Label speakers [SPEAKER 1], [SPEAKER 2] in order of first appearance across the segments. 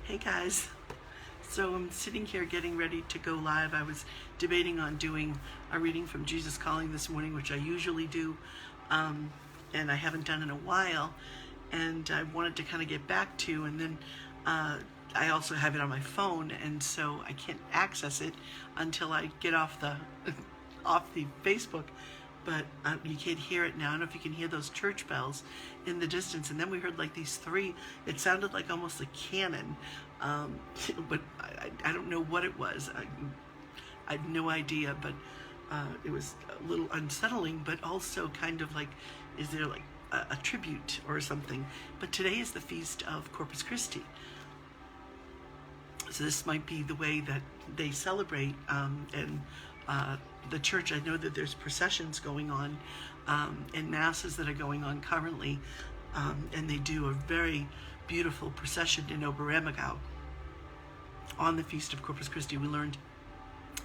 [SPEAKER 1] Hey guys, so I'm sitting here getting ready to go live. I was debating on doing a reading from Jesus Calling this morning, which I usually do, and I haven't done in a while, and I wanted to kind of get back to, and then I also have it on my phone, and so I can't access it until I get off the Facebook. But you can't hear it now. I don't know if you can hear those church bells in the distance. And then we heard like these three. It sounded like almost a cannon, but I don't know what it was. I have no idea, but it was a little unsettling, but also kind of like, is there like a tribute or something? But today is the feast of Corpus Christi. So this might be the way that they celebrate, and the church, I know that there's processions going on and masses that are going on currently, and they do a very beautiful procession in Oberammergau on the Feast of Corpus Christi. We learned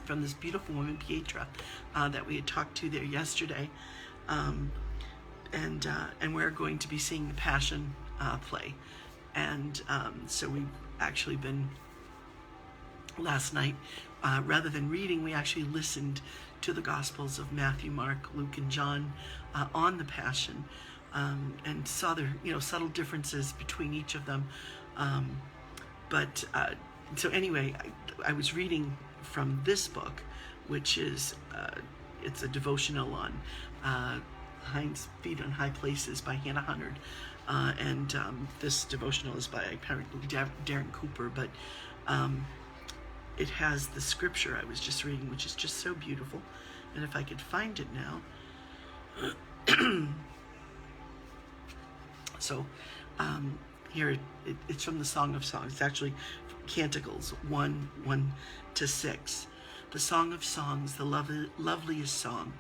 [SPEAKER 1] from this beautiful woman, Pietra, that we had talked to there yesterday, and we're going to be seeing the Passion play. And so we've actually been, last night, rather than reading, we actually listened to the Gospels of Matthew, Mark, Luke, and John on the Passion, and saw their subtle differences between each of them. So anyway, I was reading from this book, which is it's a devotional on Hinds Feet on High Places by Hannah Hunnard, and this devotional is by apparently Darren Cooper, but it has the scripture I was just reading, which is just so beautiful. And if I could find it now. So here it's from the Song of Songs. It's actually Canticles 1:1-6. The Song of Songs, the loveliest song.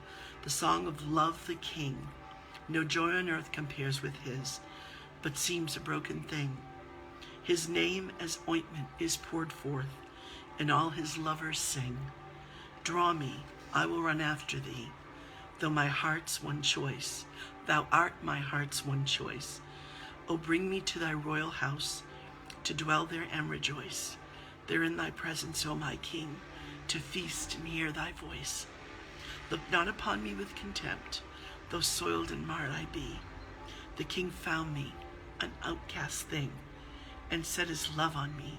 [SPEAKER 1] The song of love, the king. No joy on earth compares with his, but seems a broken thing. His name as ointment is poured forth, and all his lovers sing. Draw me, I will run after thee, though my heart's one choice. Thou art my heart's one choice. O bring me to thy royal house, to dwell there and rejoice. There in thy presence, O my King, to feast and hear thy voice. Look not upon me with contempt, though soiled and marred I be. The King found me, an outcast thing, and set his love on me.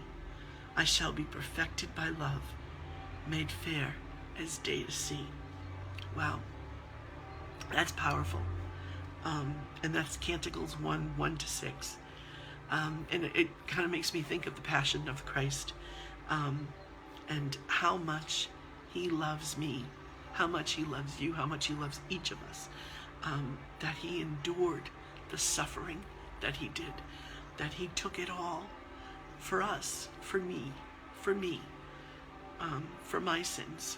[SPEAKER 1] I shall be perfected by love, made fair as day to see. Wow, that's powerful. And that's Canticles 1:1-6. And it kind of makes me think of the Passion of Christ, and how much he loves me, how much he loves you, how much he loves each of us, that he endured the suffering that he did, that he took it all for us, for me, for my sins,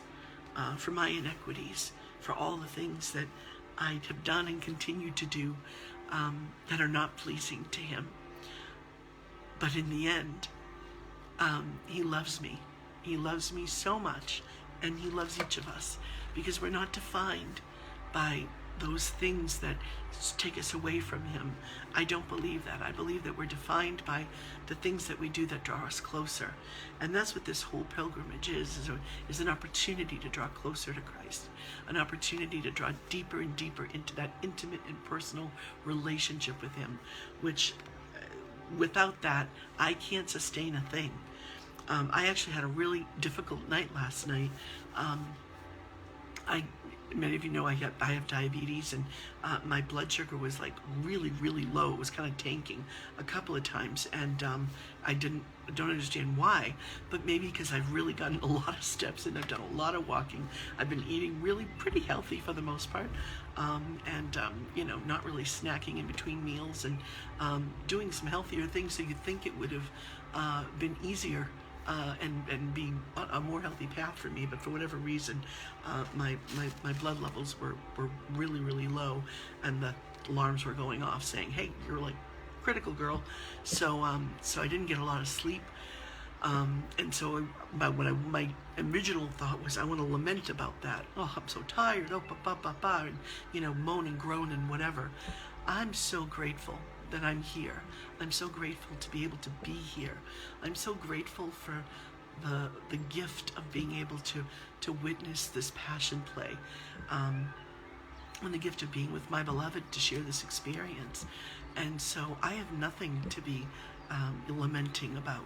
[SPEAKER 1] for my inequities, for all the things that I have done and continue to do that are not pleasing to him. But in the end, he loves me. He loves me so much, and he loves each of us, because we're not defined by those things that take us away from him. I don't believe that. I believe that we're defined by the things that we do that draw us closer. And that's what this whole pilgrimage is an opportunity to draw closer to Christ, an opportunity to draw deeper and deeper into that intimate and personal relationship with him, which without that, I can't sustain a thing. I actually had a really difficult night last night. Many of you know I have diabetes, and my blood sugar was like really, really low. It was kind of tanking a couple of times, and I don't understand why, but maybe because I've really gotten a lot of steps and I've done a lot of walking. I've been eating really pretty healthy for the most part, and not really snacking in between meals, and doing some healthier things. So you'd think it would have been easier and be a more healthy path for me, but for whatever reason, my blood levels were really, really low, and the alarms were going off saying, "Hey, you're like critical, girl." So I didn't get a lot of sleep, and so my original thought was, I want to lament about that. Oh, I'm so tired. Oh, and moan and groan and whatever. I'm so grateful that I'm here. I'm so grateful to be able to be here. I'm so grateful for the gift of being able to witness this passion play, and the gift of being with my beloved to share this experience. And so I have nothing to be lamenting about.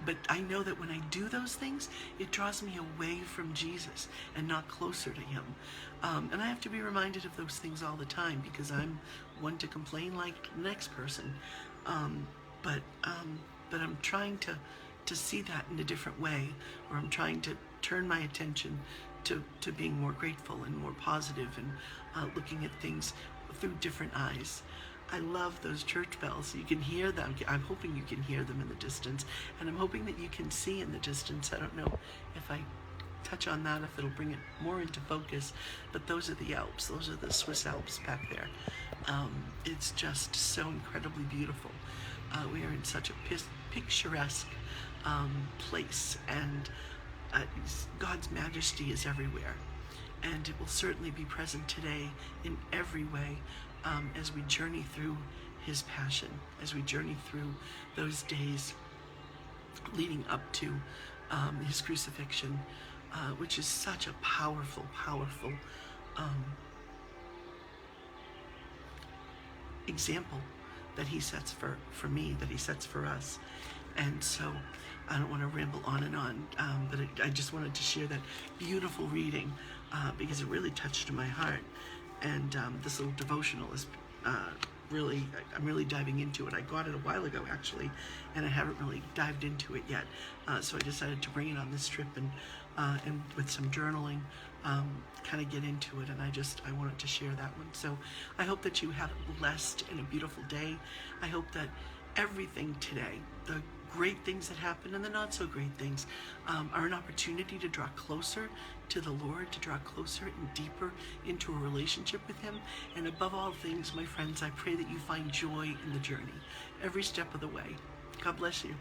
[SPEAKER 1] But I know that when I do those things, it draws me away from Jesus and not closer to him. And I have to be reminded of those things all the time, because I'm one to complain like the next person. But I'm trying to see that in a different way, or I'm trying to turn my attention to being more grateful and more positive, and looking at things through different eyes. I love those church bells. You can hear them. I'm hoping you can hear them in the distance, and I'm hoping that you can see in the distance. I don't know if I touch on that, if it'll bring it more into focus, but those are the Alps. Those are the Swiss Alps back there. It's just so incredibly beautiful. We are in such a picturesque place, and God's majesty is everywhere, and it will certainly be present today in every way, as we journey through his passion, as we journey through those days leading up to his crucifixion, which is such a powerful example that he sets for me, that he sets for us. And so I don't want to ramble on and on, but I just wanted to share that beautiful reading, because it really touched my heart. And this little devotional is I'm really diving into it. I got it a while ago, actually, and I haven't really dived into it yet. So I decided to bring it on this trip, and with some journaling, kind of get into it. And I wanted to share that one. So I hope that you have a blessed and a beautiful day. I hope that everything today, the great things that happen and the not so great things, are an opportunity to draw closer to the Lord, to draw closer and deeper into a relationship with him. And above all things, my friends, I pray that you find joy in the journey, every step of the way. God bless you.